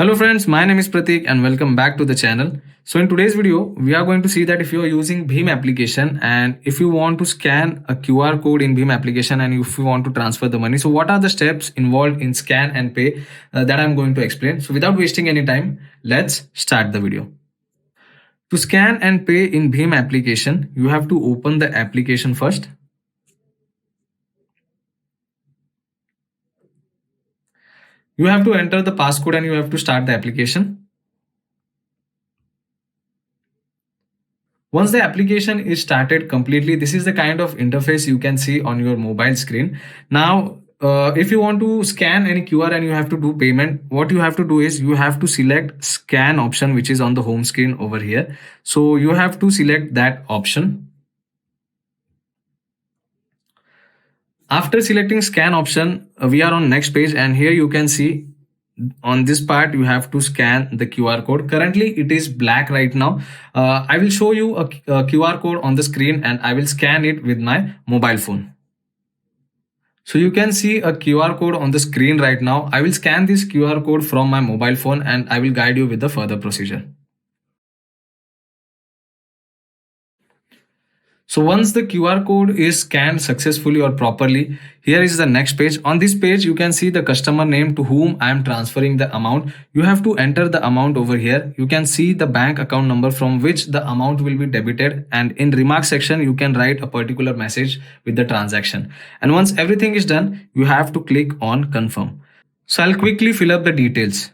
Hello friends, my name is Pratik and welcome back to the channel. So in today's video, we are going to see that if you are using BHIM application and if you want to scan a QR code in BHIM application and if you want to transfer the money, so what are the steps involved in scan and pay that I'm going to explain. So without wasting any time, let's start the video. To scan and pay in BHIM application, you have to open the application first. You have to enter the passcode and you have to start the application. Once the application is started completely, this is the kind of interface you can see on your mobile screen. Now, if you want to scan any QR and you have to do payment, what you have to do is you have to select scan option, which is on the home screen over here. So you have to select that option. After selecting scan option, we are on next page and here you can see on this part you have to scan the QR code. Currently it is black right now. I will show you a QR code on the screen and I will scan it with my mobile phone. So you can see a QR code on the screen right now. I will scan this QR code from my mobile phone and I will guide you with the further procedure. So once the QR code is scanned successfully or properly, here is the next page. On this page, you can see the customer name to whom I am transferring the amount. You have to enter the amount over here. You can see the bank account number from which the amount will be debited. And in remarks section, you can write a particular message with the transaction. And once everything is done, you have to click on confirm. So I'll quickly fill up the details.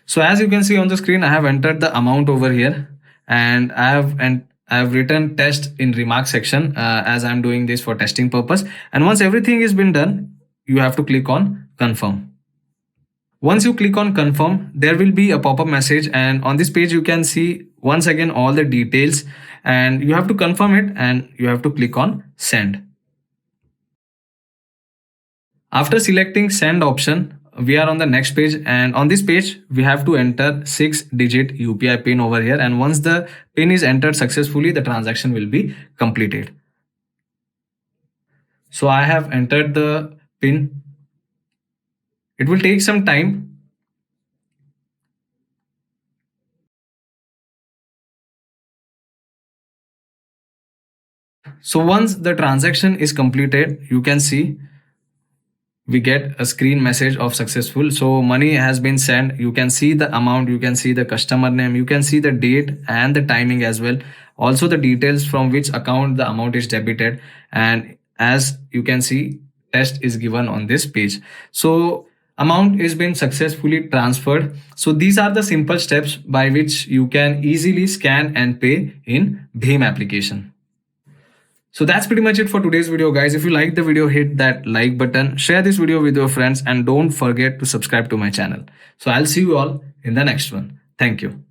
So as you can see on the screen, I have entered the amount over here and I have written test in remark section as I'm doing this for testing purpose. And once everything has been done, you have to click on confirm. Once you click on confirm, there will be a pop-up message and on this page you can see once again all the details and you have to confirm it and you have to click on send. After selecting send option, we are on the next page and on this page we have to enter 6-digit UPI pin over here, and once the pin is entered successfully, the transaction will be completed. So I have entered the pin. It will take some time. So once the transaction is completed, you can see we get a screen message of successful. So money has been sent. You can see the amount, you can see the customer name, you can see the date and the timing as well. Also the details from which account the amount is debited. And as you can see, test is given on this page. So amount is been successfully transferred. So these are the simple steps by which you can easily scan and pay in BHIM application. So that's pretty much it for today's video, guys. If you like the video, hit that like button, share this video with your friends, and don't forget to subscribe to my channel. So I'll see you all in the next one. Thank you.